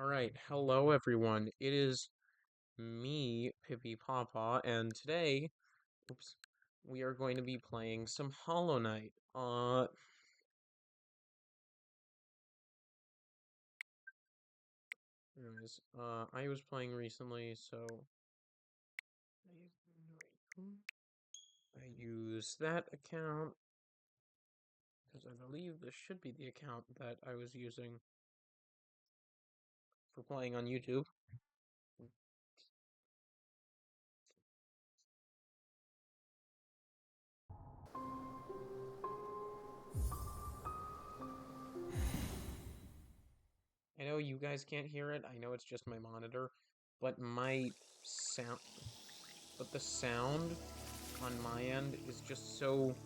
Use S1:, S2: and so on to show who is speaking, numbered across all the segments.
S1: Alright, hello everyone. It is me, Pt.4, and today, oops, we are going to be playing some Hollow Knight. I was playing recently, so I use that account, because I believe this should be the account that I was using for playing on YouTube. I know you guys can't hear it, I know it's just my monitor, but the sound on my end is just so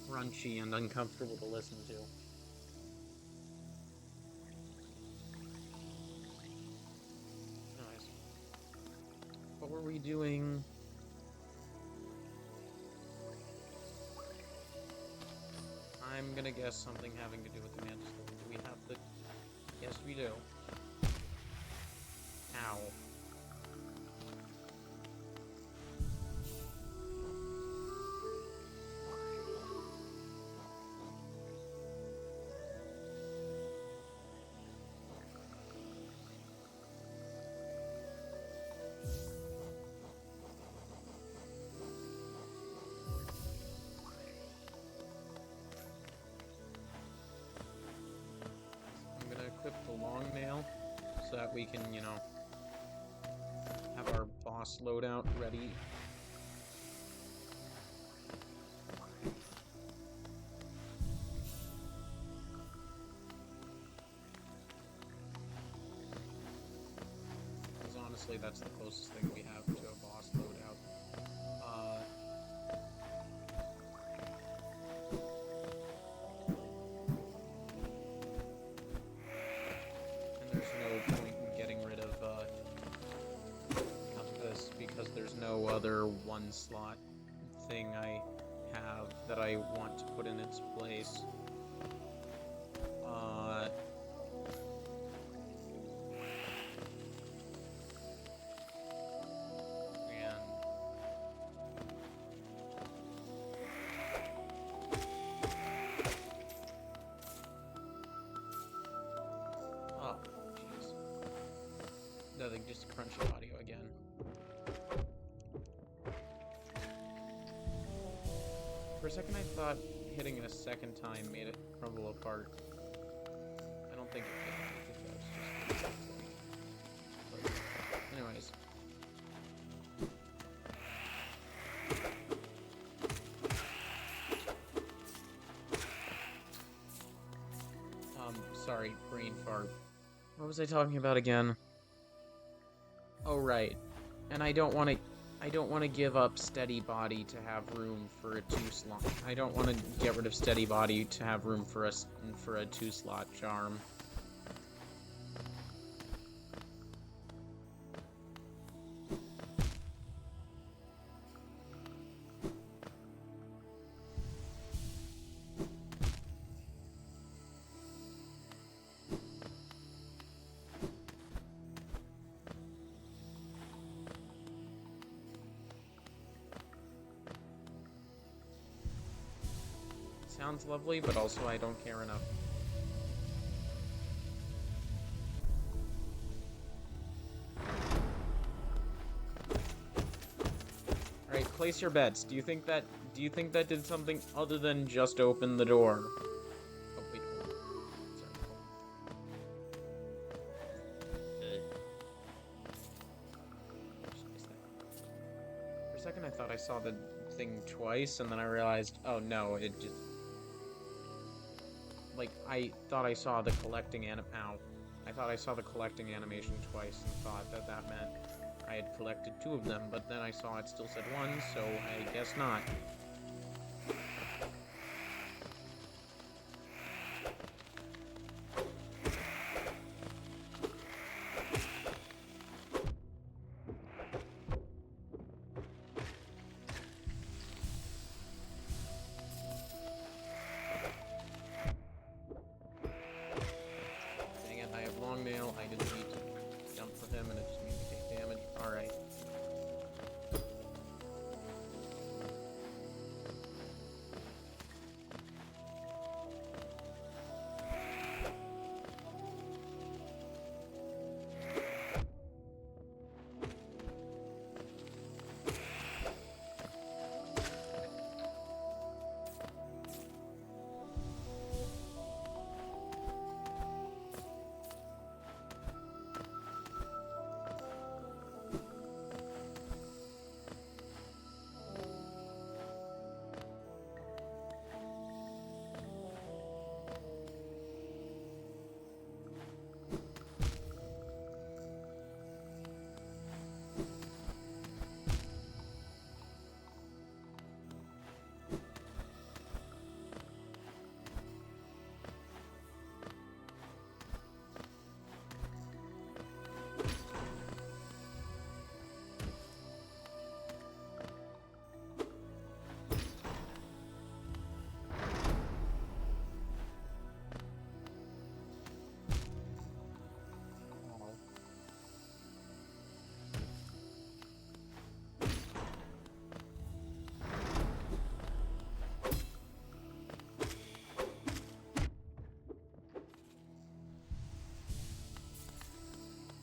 S1: crunchy and uncomfortable to listen to. Nice. What were we doing? I'm gonna guess something having to do with the Mantis. Do we have the... Yes, we do. Ow. I'm gonna equip the long nail so that we can, have our boss loadout ready. Because honestly, that's the closest thing we have to a boss loadout. And there's no point in getting rid of this because there's no other one slot thing I have that I want to put in its place. And oh, jeez. Nothing, just crunchy audio again. For a second I thought hitting it a second time made it crumble apart. I don't think it did. I think that was just but anyways. Sorry, brain fart. What was I talking about again? Oh, right. And I don't want to give up steady body to have room for a 2-slot. I don't want to get rid of steady body to have room for a 2-slot charm. Sounds lovely, but also I don't care enough. Alright, place your bets. Do you think that did something other than just open the door? Oh, wait, hold on. Sorry, for a second I thought I saw the thing twice, and then I realized, oh no, it just... Like, I thought I saw the collecting I thought I saw the collecting animation twice and thought that that meant I had collected 2 of them, but then I saw it still said 1, so I guess not.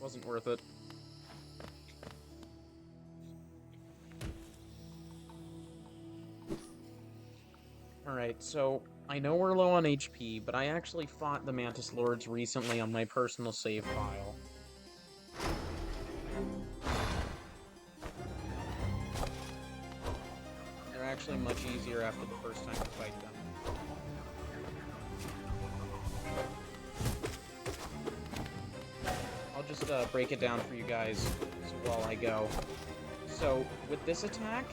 S1: Wasn't worth it. Alright, so I know we're low on HP, but I actually fought the Mantis Lords recently on my personal save file. They're actually much easier after the first time you fight them. I'll just break it down for you guys while I go. So, with this attack,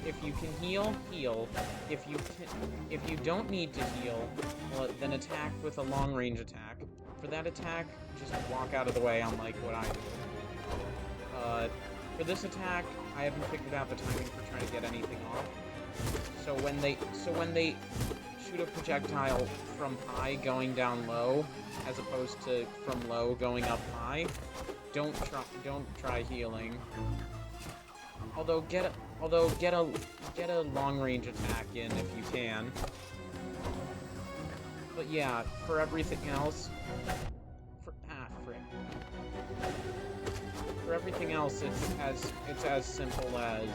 S1: if you can heal, heal. If you don't need to heal, well, then attack with a long-range attack. For that attack, just walk out of the way, unlike what I do. For this attack, I haven't figured out the timing for trying to get anything off. So when they shoot a projectile from high going down low, as opposed to from low going up high, don't try healing. Although get a long range attack in if you can. But yeah, for everything else, for everything else, it's as simple as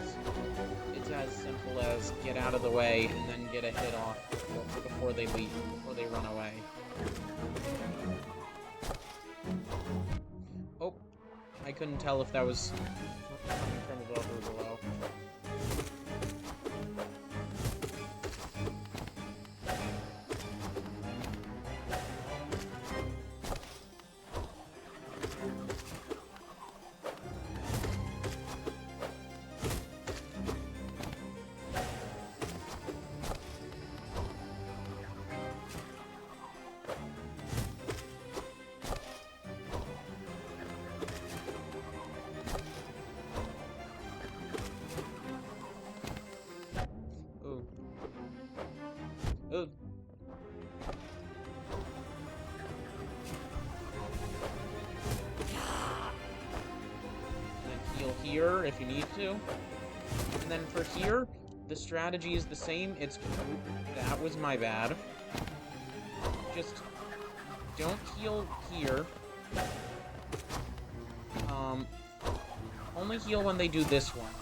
S1: get out of the way and then get a hit off before they leave, before they run away. Oh, I couldn't tell if that was coming from above or below. Ooh. And then heal here if you need to. And then for here, the strategy is the same. That was my bad. Just don't heal here. Only heal when they do this one.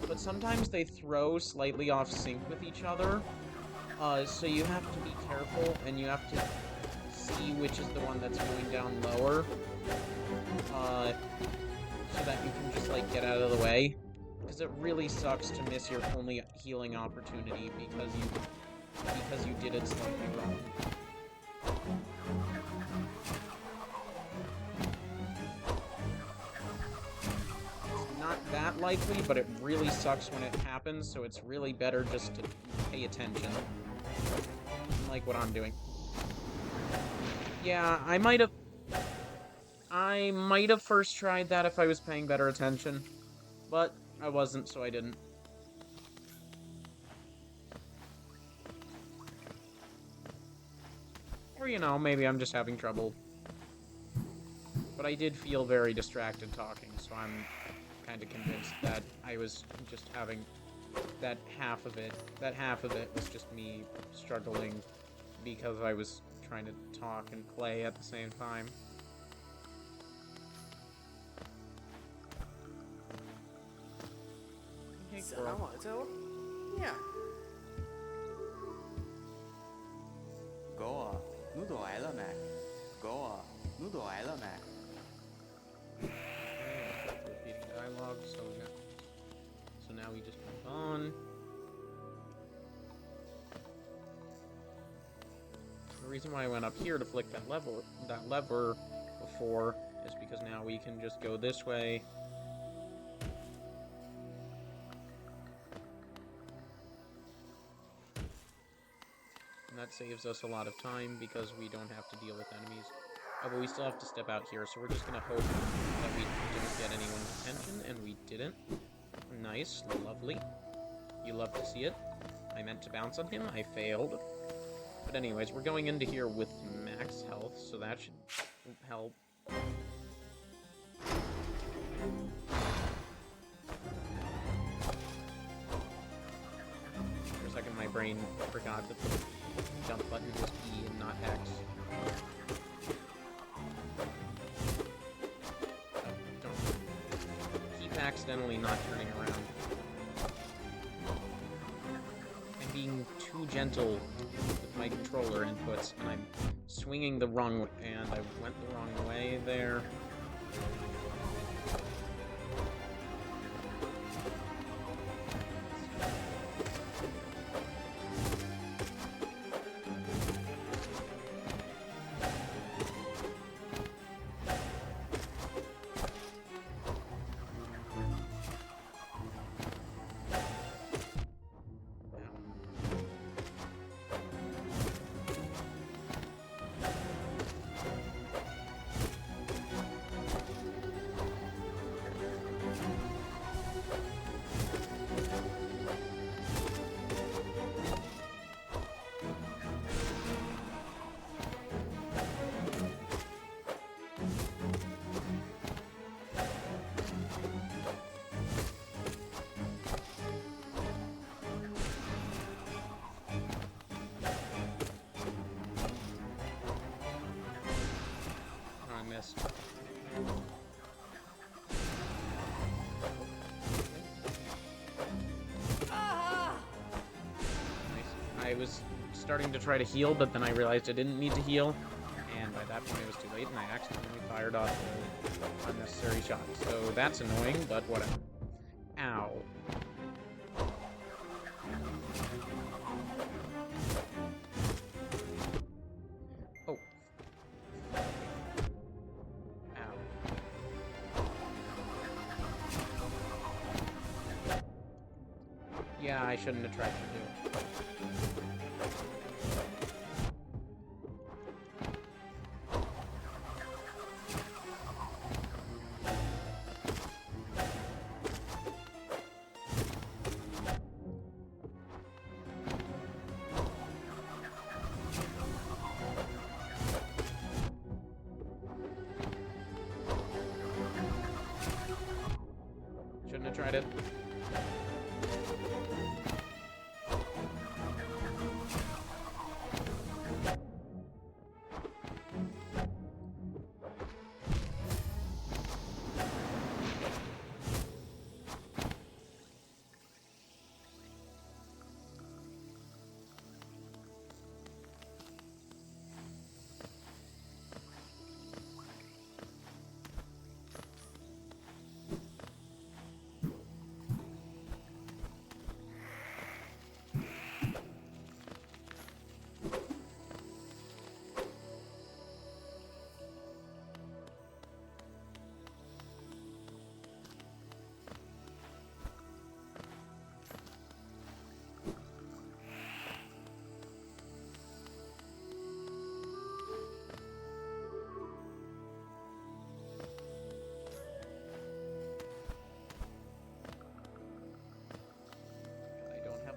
S1: But sometimes they throw slightly off sync with each other. So you have to be careful, and you have to see which is the one that's going down lower, so that you can just, like, get out of the way. Because it really sucks to miss your only healing opportunity because you did it slightly wrong. It's not that likely, but it really sucks when it happens, so it's really better just to pay attention. Like what I'm doing. Yeah, I might have first tried that if I was paying better attention, but I wasn't, so I didn't. Or, you know, maybe I'm just having trouble. But I did feel very distracted talking, so I'm kind of convinced that I was just having that half of it was just me struggling because I was trying to talk and play at the same time. Hey, girl.
S2: Yeah. Go on. 奴躲挨了没 ？Go on. 奴躲挨了没
S1: Repeating dialogue, so now we just move on. The reason why I went up here to flick that lever before is because now we can just go this way. And that saves us a lot of time because we don't have to deal with enemies. Oh, but we still have to step out here, so we're just gonna hope that we didn't get anyone's attention, and we didn't. Nice, lovely. You love to see it. I meant to bounce on him, I failed. But anyways, we're going into here with max health, so that should help. For a second, my brain forgot that the jump button was E and not X. accidentally not turning around. I'm being too gentle with my controller inputs, and I'm swinging the wrong way, and I went the wrong way there. Missed. Nice. I was starting to try to heal, but then I realized I didn't need to heal, and by that point it was too late, and I accidentally fired off the unnecessary shot. So that's annoying, but whatever. Ow. Oh. Yeah, I shouldn't have tried to do. Shouldn't have tried it.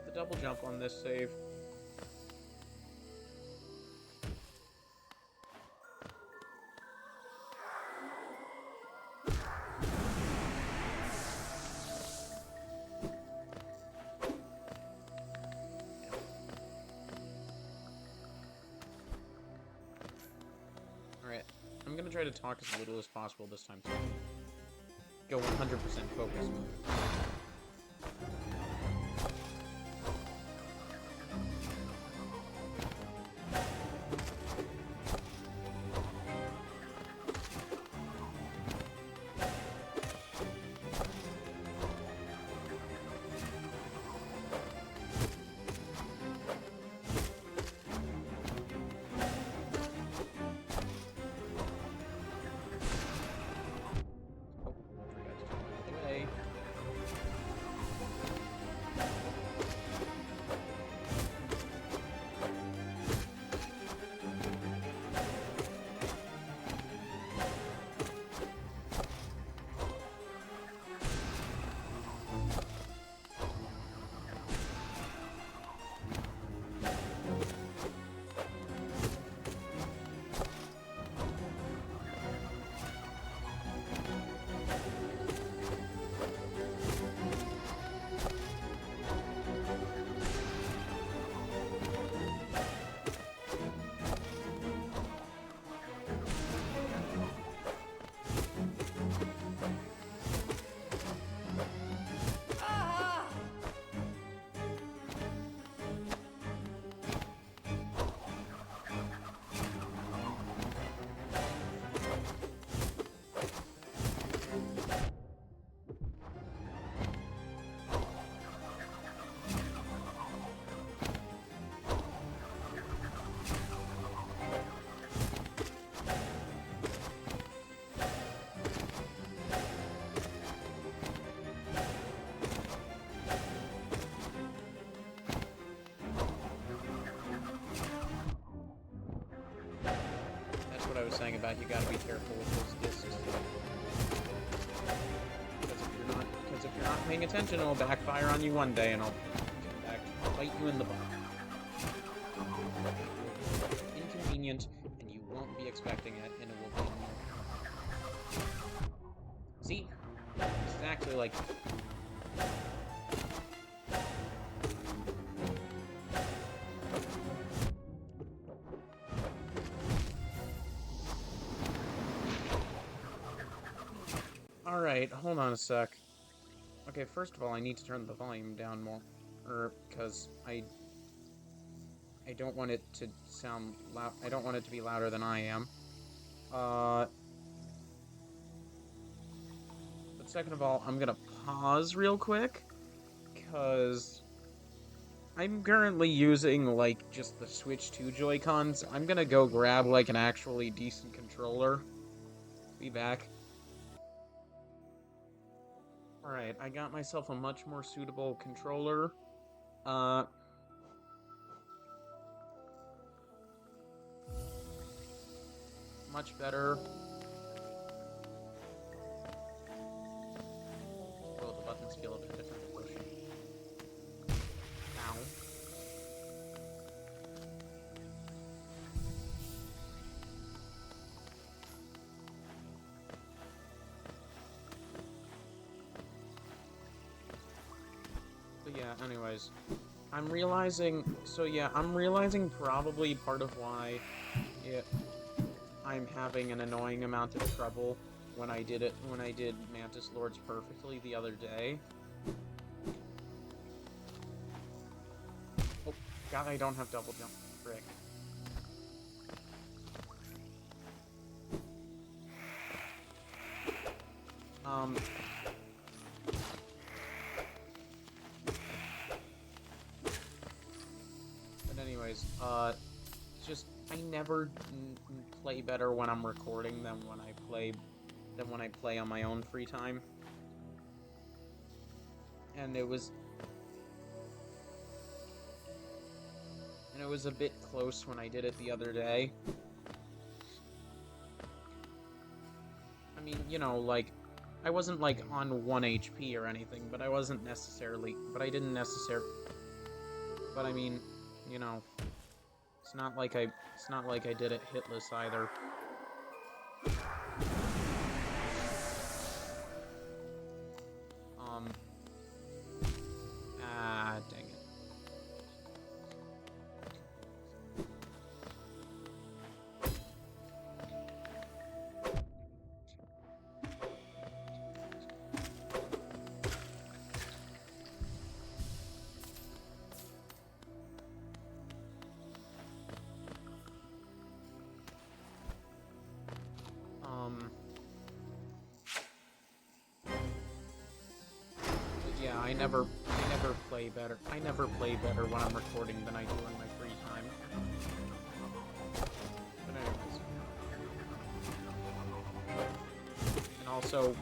S1: The double jump on this save. Alright, I'm gonna try to talk as little as possible this time, so go 100% focused. saying about you gotta be careful with those discs. Because if you're not paying attention, it'll backfire on you one day, and I'll come back to bite you in the butt. Inconvenient, and you won't be expecting it, and it will be annoying. See? It's exactly like... Alright, hold on a sec. Okay, first of all, I need to turn the volume down more. Because I don't want it to sound loud. I don't want it to be louder than I am. But second of all, I'm gonna pause real quick. Because I'm currently using, like, just the Switch 2 Joy-Cons. I'm gonna go grab, like, an actually decent controller. Be back. Alright, I got myself a much more suitable controller. Much better. Oh, the buttons feel a bit different to push. Ow. But yeah, anyways. I'm realizing probably part of why I'm having an annoying amount of trouble when I did Mantis Lords perfectly the other day. Oh, God, I don't have double jump. Frick. But anyways, just, I never play better when I'm recording than when I play on my own free time. And it was a bit close when I did it the other day. I mean, you know, like, I wasn't, like, on 1 HP or anything, but I didn't necessarily, but I mean, you know, it's not like I did it hitless either. Dang it. Yeah, I never play better. I never play better when I'm recording than I do in my free time. But anyways. And also,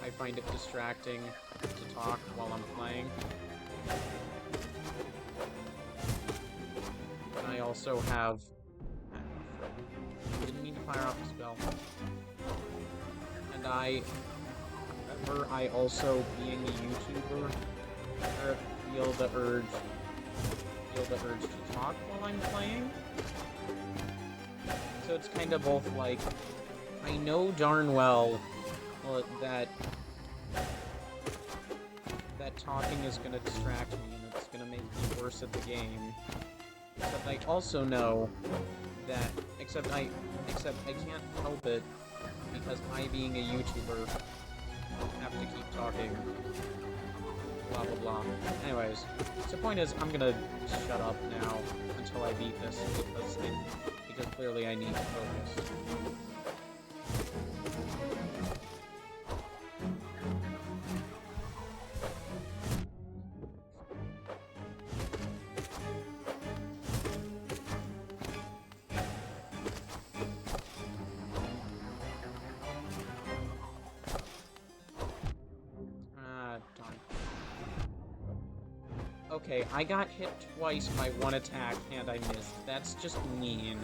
S1: I find it distracting to talk while I'm playing. And I also have... didn't mean to fire off a spell. And I also, being a YouTuber, feel the urge to talk while I'm playing. So it's kind of both like, I know darn well that talking is going to distract me and it's going to make me worse at the game. Except I also know that, except I can't help it because I, being a YouTuber, have to keep talking, blah blah blah. Anyways, so the point is, I'm gonna shut up now until I beat this, because clearly I need to focus. Okay, I got hit twice by one attack and I missed. That's just mean.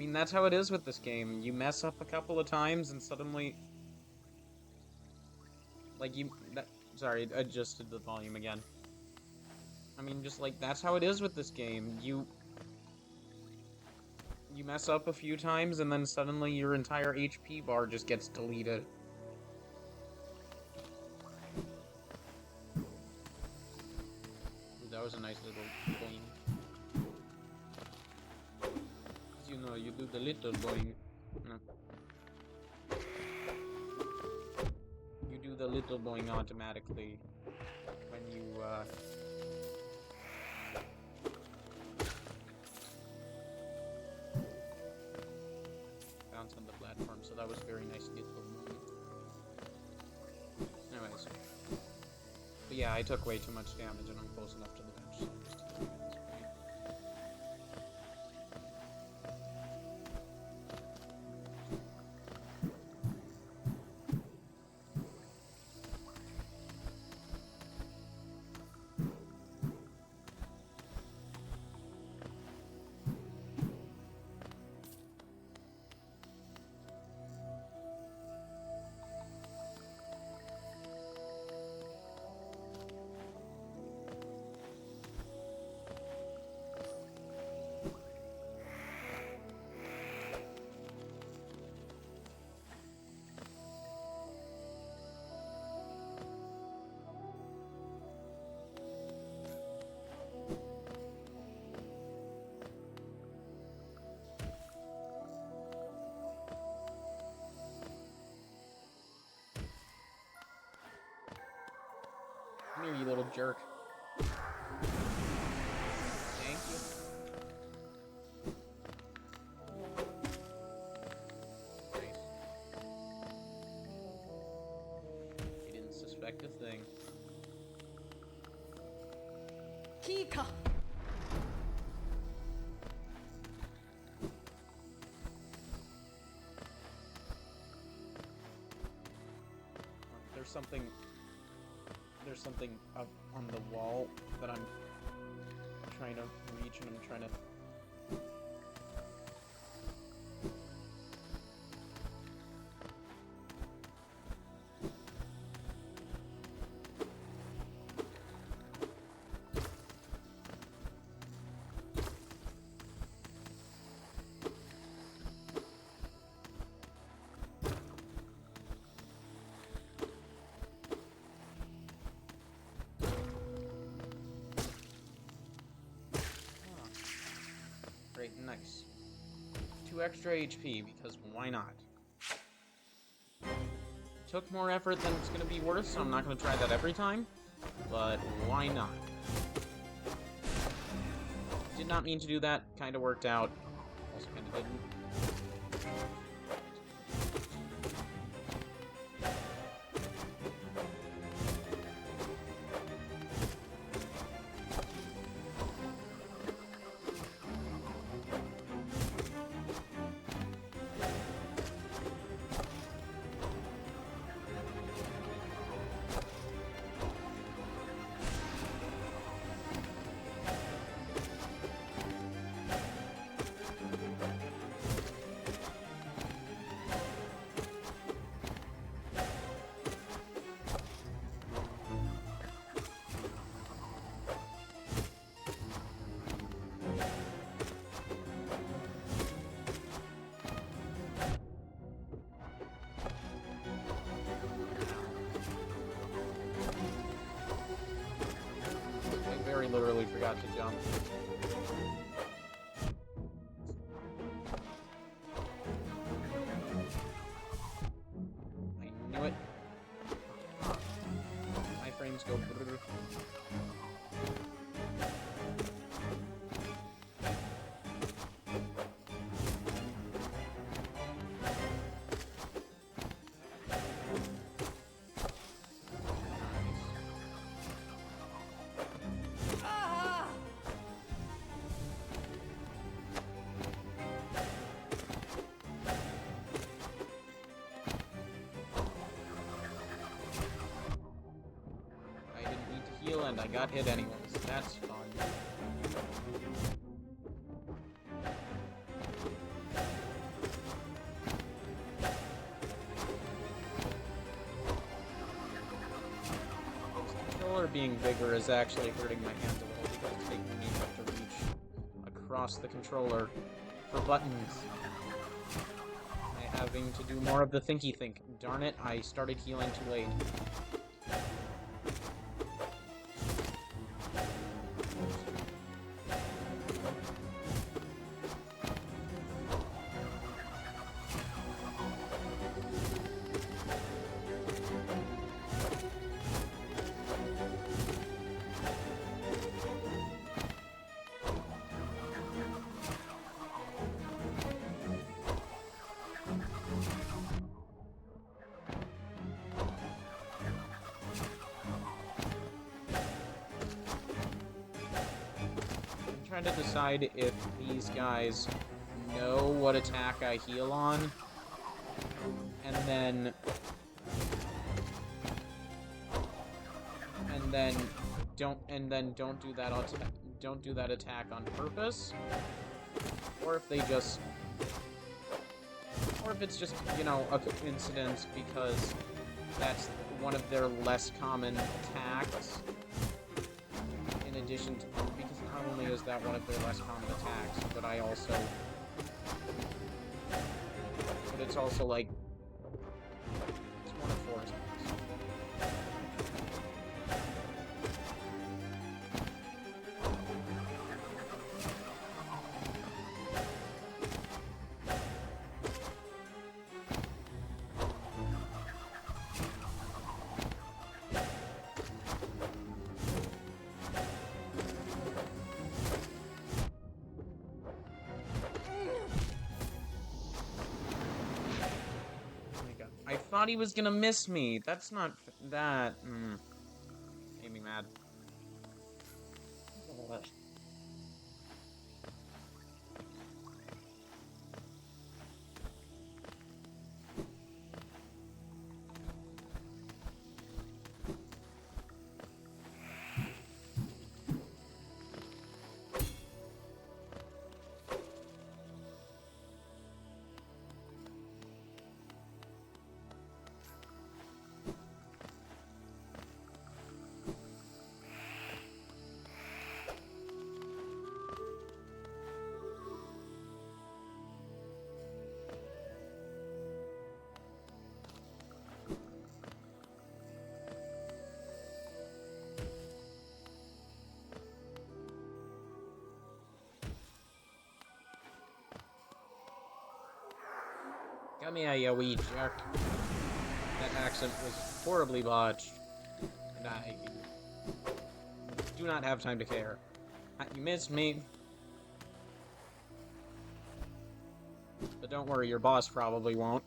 S1: mean, that's how it is with this game. You mess up a couple of times and suddenly... Like, sorry, I adjusted the volume again. I mean, just, like, that's how it is with this game. You mess up a few times, and then suddenly your entire HP bar just gets deleted. Ooh, that was a nice little boing. You know, you do the little boing. No. You do the little boing automatically when you, bounce on the platform, so that was very nice little moment. Anyways. But yeah, I took way too much damage and I'm close enough to the bench, so I'm just taking it at this point. Come here, you little jerk. Thank you. Nice. He didn't suspect a thing.
S3: Kika.
S1: There's something up on the wall that I'm trying to reach, and I'm trying to... Great, nice. 2 extra HP, because why not? Took more effort than it's gonna be worth, so I'm not gonna try that every time, but why not? Did not mean to do that, kinda worked out. Also kinda didn't. Very literally forgot to jump. I knew it. My frames go brrr. And I got hit anyways. That's fun. being bigger is actually hurting my hand a little because it's making me have to reach across the controller for buttons. I'm having to do more of the thinky think. Darn it, I started healing too late. Trying to decide if these guys know what attack I heal on, and then don't do that attack on purpose, or if they just, or if it's just, you know, a coincidence because that's one of their less common attacks. In addition to, because not only is that one of their less common attacks, but it's also like, it's one of 4 attacks. I thought he was gonna miss me. That's not that. Made me mad. Come here, you wee jerk. That accent was horribly botched, and I do not have time to care. You missed me. But don't worry, your boss probably won't.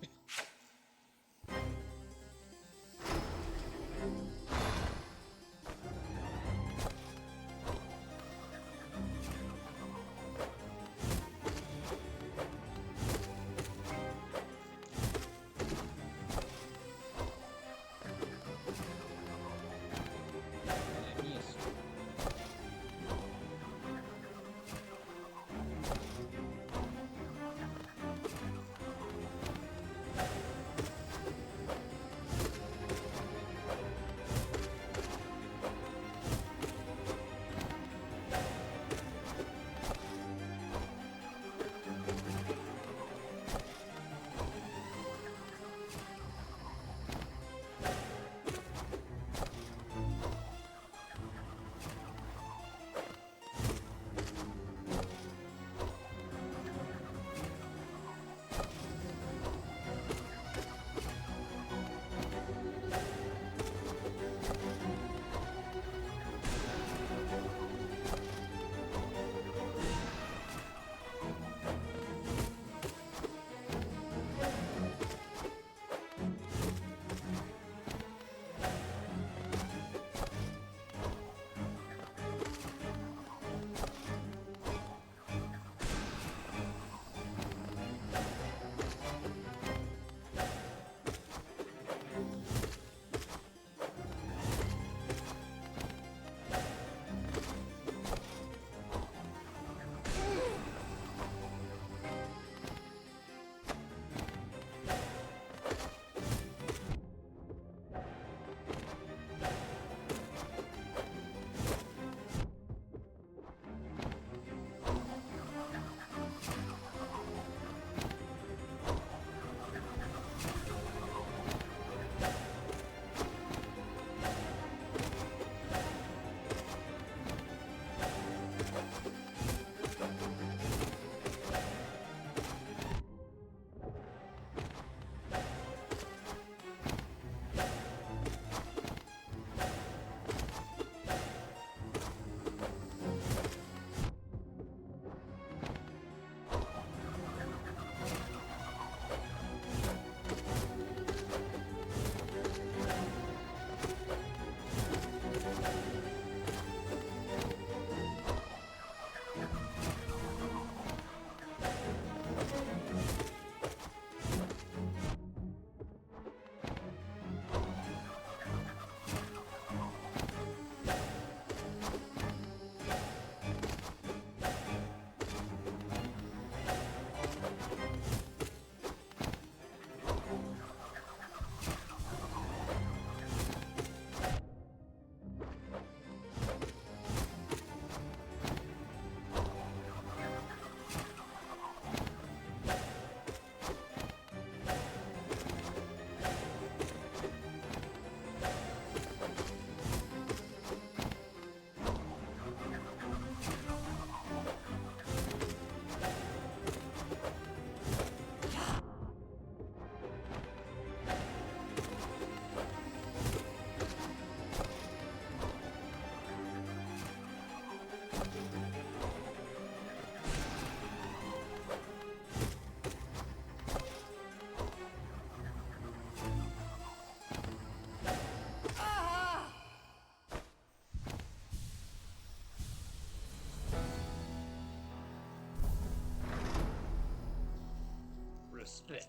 S1: Yay.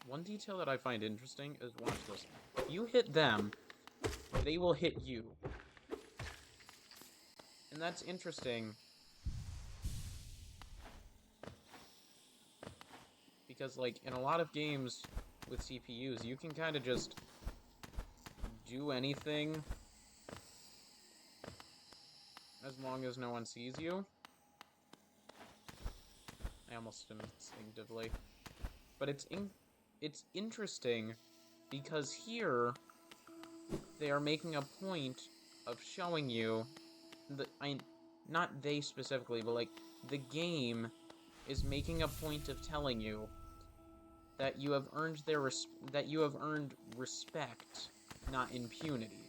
S1: One detail that I find interesting is, watch this. If you hit them, they will hit you. And that's interesting. Because, like, in a lot of games with CPUs, you can kind of just do anything as long as no one sees you. I almost instinctively. But it's interesting because here they are making a point of showing you that not they specifically, but like the game is making a point of telling you that you have earned respect, not impunity.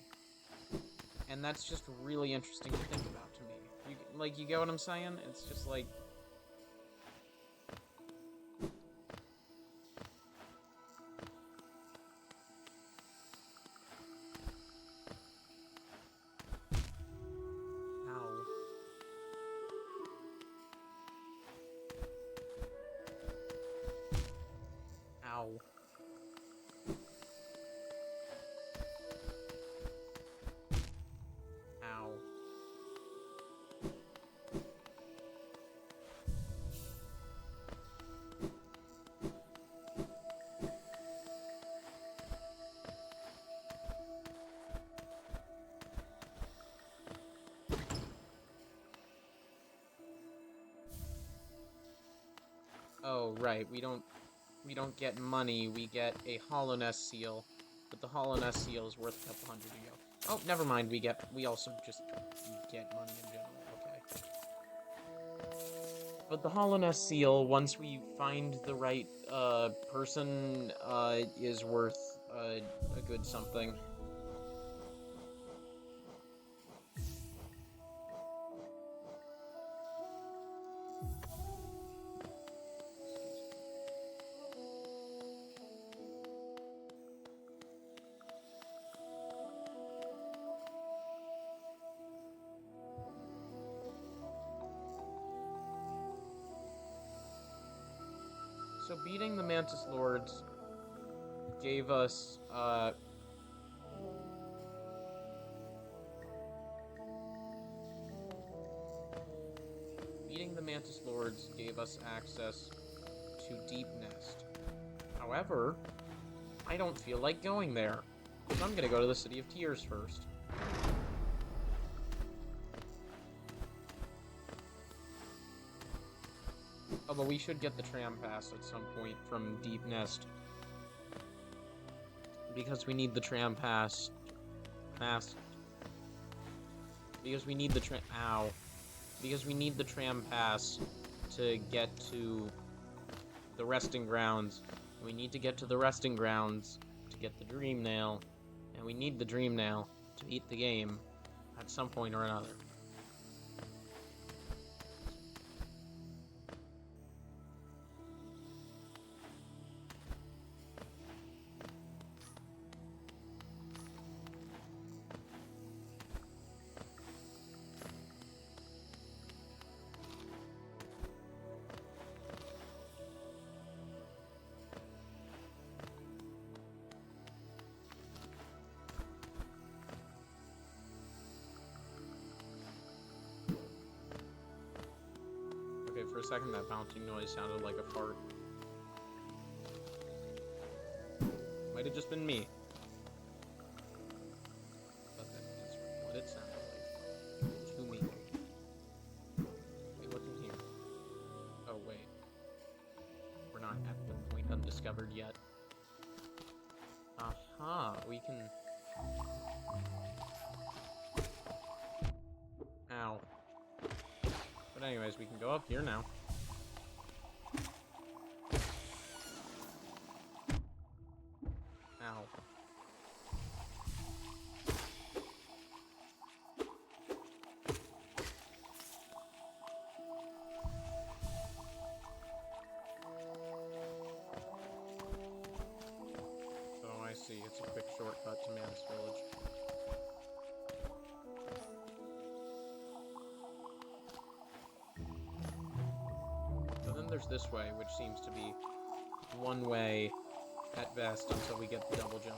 S1: And that's just really interesting to think about to me. You get what I'm saying? It's just like, ow. Ow. Ow. Oh, right, we don't get money, we get a Hollowness seal. But the Hollowness seal is worth a couple hundred to go. Oh, never mind, we also just get money in general, okay. But the Hollowness seal, once we find the right, person, is worth, a good something. So beating the Mantis Lords gave us, beating the Mantis Lords gave us access to Deep Nest. However, I don't feel like going there. So I'm gonna go to the City of Tears first. Although we should get the tram pass at some point from Deep Nest. Because we need the tram pass. Because we need the Because we need the tram pass to get to the resting grounds. We need to get to the resting grounds to get the Dream Nail. And we need the Dream Nail to beat the game at some point or another. Okay, for a second that bouncing noise sounded like a fart. Might have just been me. But that is what it sounded like. To me. Wait, what's in here? Oh, wait. We're not at the point undiscovered yet. Aha, we can... Ow. But anyways, we can go up here now. Ow. there's this way, which seems to be one way at best until we get the double jump.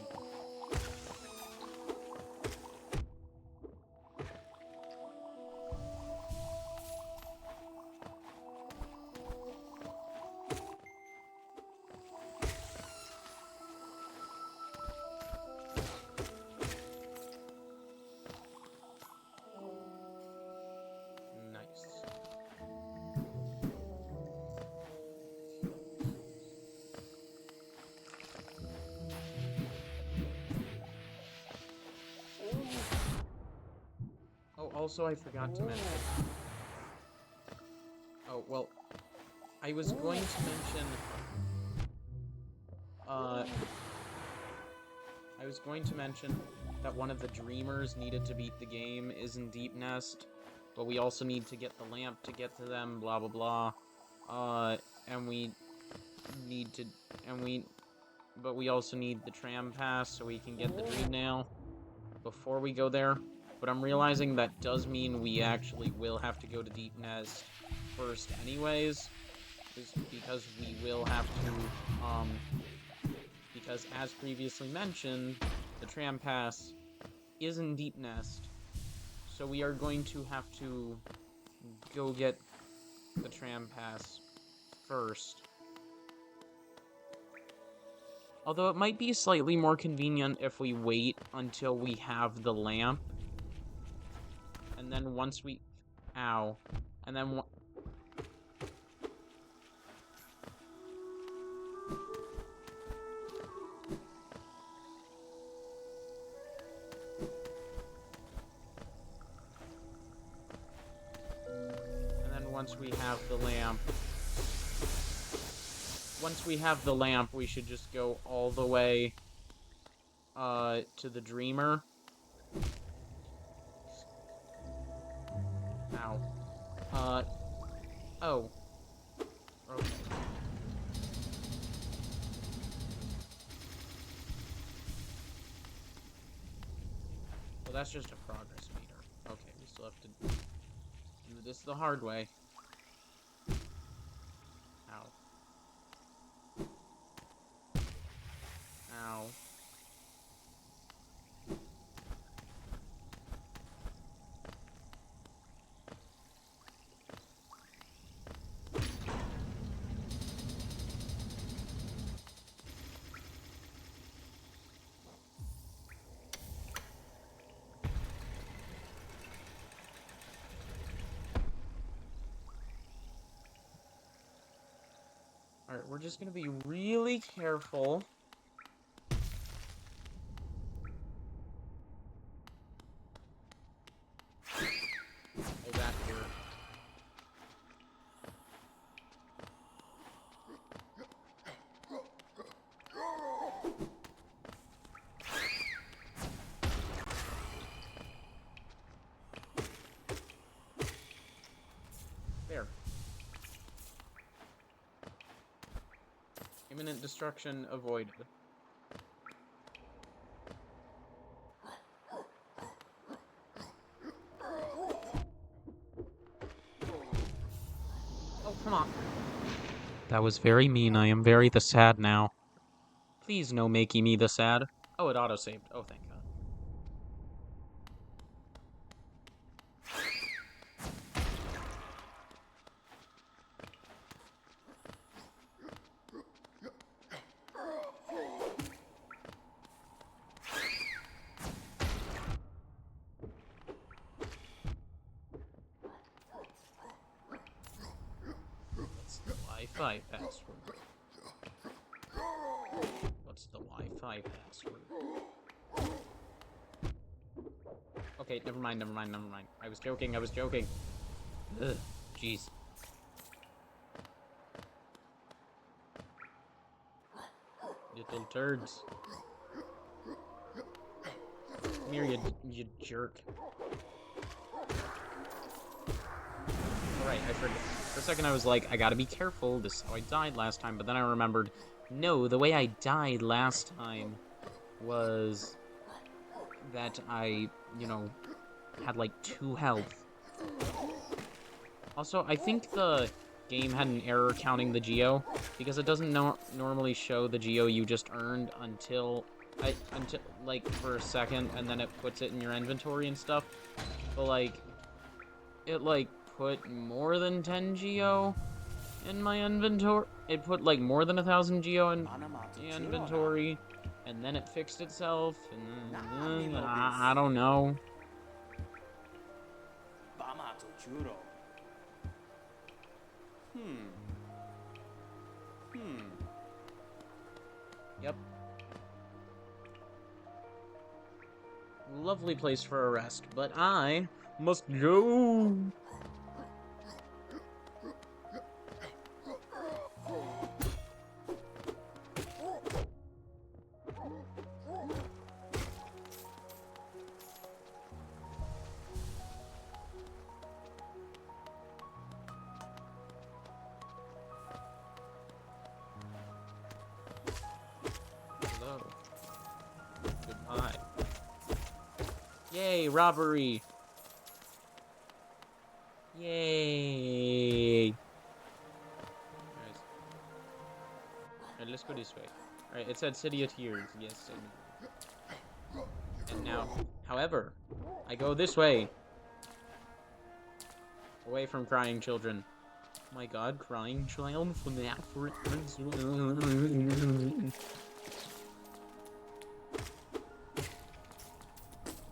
S1: Nice. Oh, also I forgot to mention. Oh, well, I was going to mention, I was going to mention that one of the dreamers needed to beat the game is in Deep Nest, but we also need to get the lamp to get to them, blah blah blah. And we need to, but we also need the tram pass so we can get the dream nail before we go there. But I'm realizing that does mean we actually will have to go to Deep Nest first anyways, because we will have to, because as previously mentioned, the tram pass is in Deep Nest, so we are going to have to go get the tram pass first. Although it might be slightly more convenient if we wait until we have the lamp, and then once we... Ow. And then... once we have the lamp... Once we have the lamp, we should just go all the way, to the Dreamer. Ow. Oh. Okay. Well, that's just a progress meter. Okay, we still have to do this the hard way. Ow. Ow. Alright, we're just gonna be really careful. Hold that here. There. Imminent destruction avoided. Oh, come on. That was very mean. I am very the sad now. Please no making me the sad. Oh, it autosaved. Oh, thank God. What's the Wi-Fi password? What's the Wi-Fi password? Okay, never mind. I was joking. Ugh, jeez. Little turds. Come here, you jerk. Alright, I forgot. For a second I was like, I gotta be careful, this is how I died last time, but then I remembered, no, the way I died last time was that I, you know, had like 2 health. Also, I think the game had an error counting the geo, because it doesn't normally show the geo you just earned until like for a second, and then it puts it in your inventory and stuff. But like, it like put more than 10 geo in my inventory. It put like more than 1,000 geo in the inventory, and then it fixed itself, and I don't know. Yep. Lovely place for a rest, but I must go. Hello. Goodbye. Yay, robbery! Yay! Alright, let's go this way. Alright, it said City of Tears. Yes, and now, however, I go this way. Away from crying children. Oh my god, crying child from the Africans.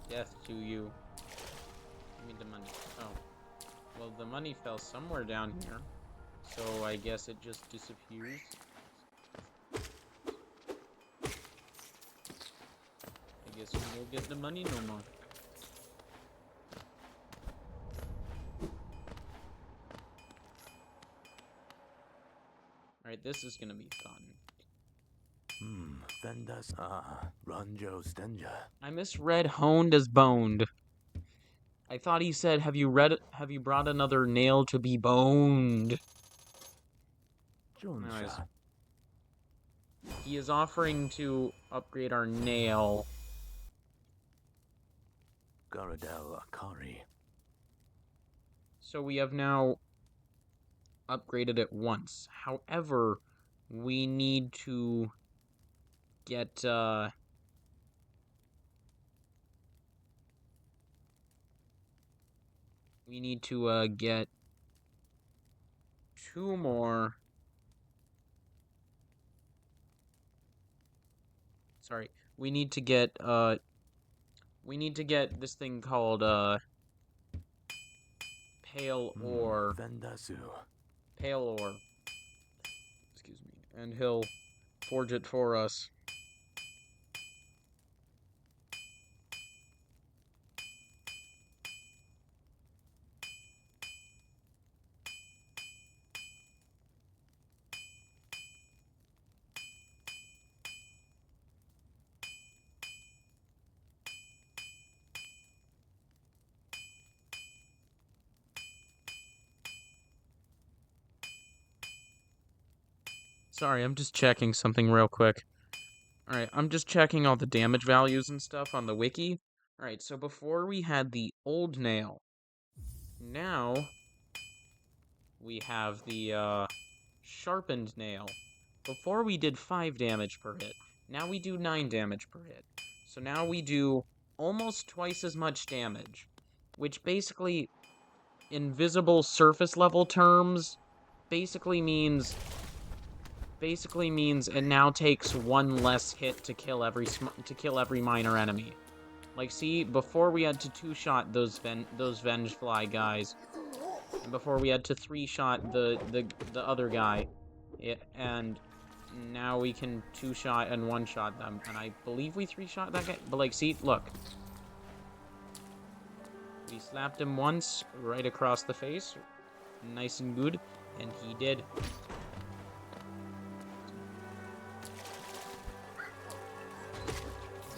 S1: Death to you. Give me the money. Oh. Well, the money fell somewhere down here. So I guess it just disappears. I guess we won't get the money no more. Alright, this is gonna be fun.
S4: Vendas Ranjo Stenja.
S1: I misread honed as boned. I thought he said, have you brought another nail to be boned? Anyways. He is offering to upgrade our nail.
S4: Garadel Akari.
S1: So we have now upgraded it once. However, we need to get, we need to, get 2 more. Sorry. We need to get this thing called, Pale Ore.
S4: Vendasu.
S1: Pale Ore. Excuse me. And he'll forge it for us. Sorry, I'm just checking something real quick. Alright, I'm just checking all the damage values and stuff on the wiki. Alright, so before we had the old nail. Now, we have the, sharpened nail. Before we did 5 damage per hit. Now we do 9 damage per hit. So now we do almost twice as much damage. Which basically, in visible surface level terms, basically means it now takes 1 less hit to kill every minor enemy. Like, see, before we had to 2-shot those Vengefly guys, and before we had to 3-shot the other guy, and now we can 2-shot and 1-shot them, and I believe we 3-shot that guy. But like, see, look, we slapped him once right across the face, nice and good, and he did.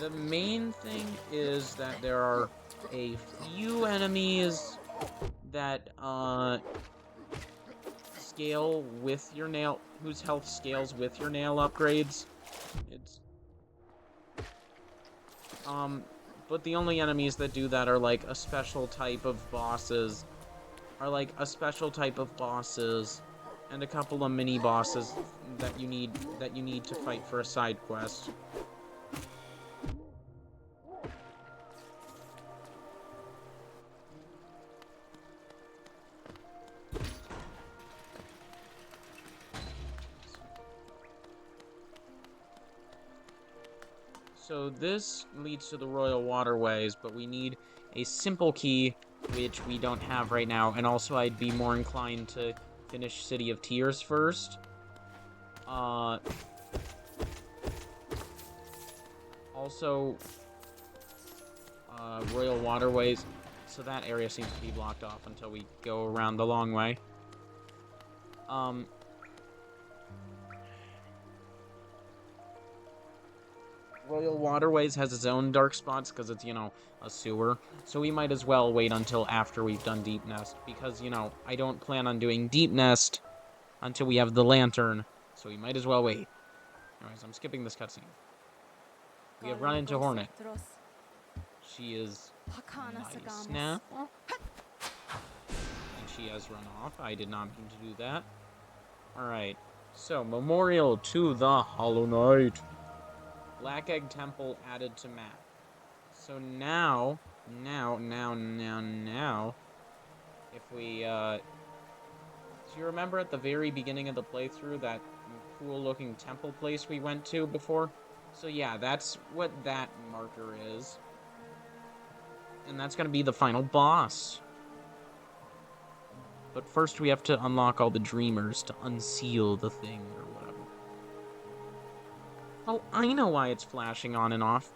S1: The main thing is that there are a few enemies that, scale with your nail, whose health scales with your nail upgrades. But the only enemies that do that are, like, a special type of bosses. and a couple of mini bosses that you need to fight for a side quest. So this leads to the Royal Waterways, but we need a simple key, which we don't have right now, and also I'd be more inclined to finish City of Tears first. Also, Royal Waterways, so that area seems to be blocked off until we go around the long way. Royal Waterways has its own dark spots because it's, you know, a sewer. So we might as well wait until after we've done Deep Nest. Because, you know, I don't plan on doing Deep Nest until we have the lantern. So we might as well wait. Anyways, I'm skipping this cutscene. We have run into Hornet. She is nice now. And she has run off. I did not mean to do that. Alright. So, Memorial to the Hollow Knight. Black Egg Temple added to map. So now, if we, so you remember at the very beginning of the playthrough, that cool-looking temple place we went to before? So yeah, that's what that marker is. And that's gonna be the final boss. But first we have to unlock all the dreamers to unseal the thing, or whatever. Oh, I know why it's flashing on and off.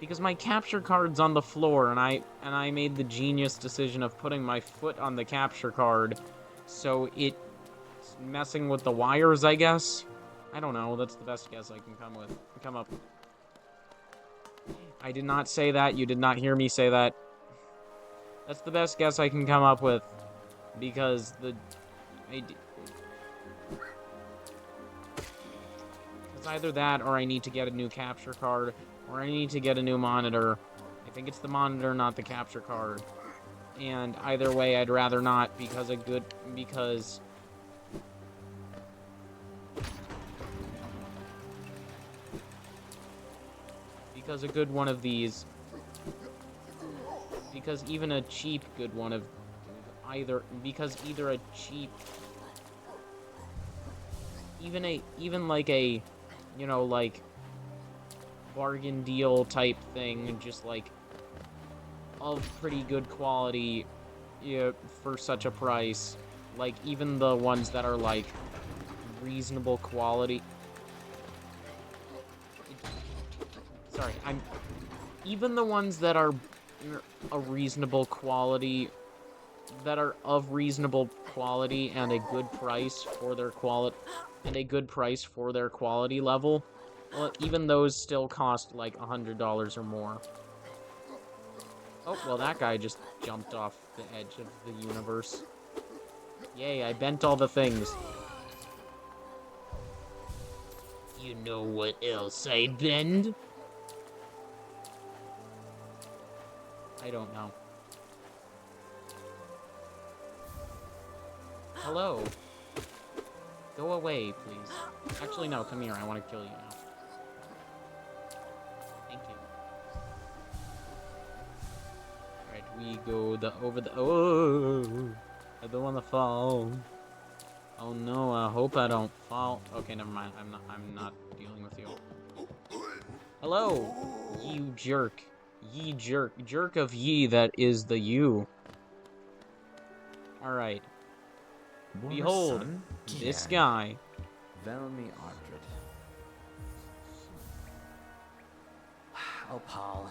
S1: Because my capture card's on the floor, and I made the genius decision of putting my foot on the capture card, so it's messing with the wires, I guess? I don't know, that's the best guess I can come up. I did not say that, you did not hear me say that. That's the best guess I can come up with, because it's either that, or I need to get a new capture card, or I need to get a new monitor. I think it's the monitor, not the capture card. And either way, I'd rather not, because a good one of these, because even a cheap good one of even like a, you know, like bargain deal type thing, just like of pretty good quality, yeah, for such a price. Like even the ones that are like reasonable quality. Sorry, even the ones that are a reasonable quality, that are of reasonable quality and a good price for their quality level, well, even those still cost like $100 or more. Oh, well, that guy just jumped off the edge of the universe. Yay, I bent all the things. You know what else I bend? I don't know. Hello. Go away, please. Actually, no, come here. I want to kill you now. Thank you. Alright, we go oh, I don't want to fall. Oh no, I hope I don't fall. Okay, never mind. I'm not dealing with you. Hello, you jerk. Ye jerk. Jerk of ye that is the you. Alright. Behold, this guy.
S2: Velmi Ardred. Oh, pal.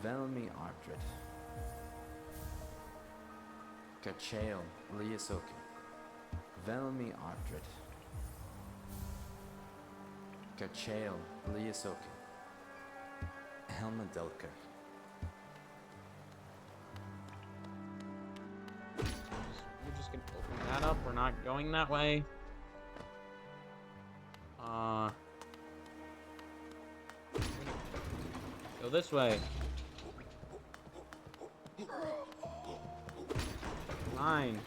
S2: Velmi Ardred. Kachael Liasoki. Velmi Ardred. Kachael Liasoki. Helmadelka.
S1: We're just gonna open that up. We're not going that way. Go this way. Fine.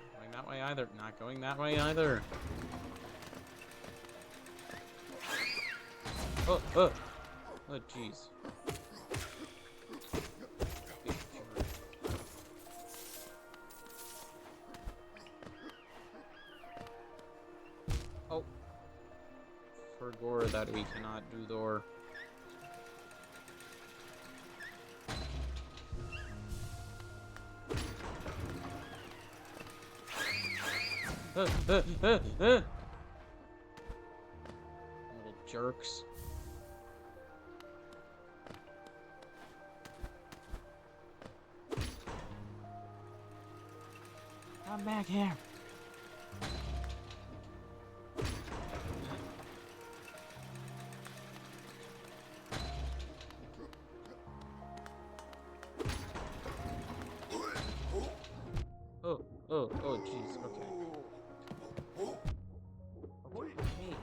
S1: Not going that way either. Not going that way either. Oh, oh, oh, jeez. Big jerk. Oh. Forgore that we cannot do door. Little jerks. Come back here. Oh, oh, oh, jeez, okay.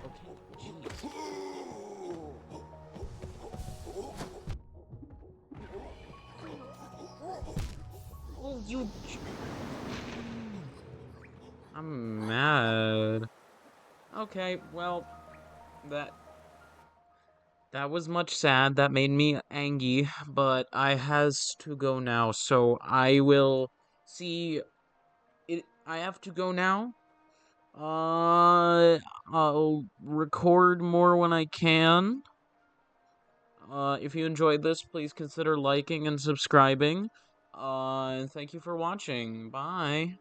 S1: Okay, jeez. Oh, you... I'm mad. Okay, well, that was much sad. That made me angry, but I has to go now, so I will see it. I have to go now. I'll record more when I can. If you enjoyed this, please consider liking and subscribing. And thank you for watching. Bye.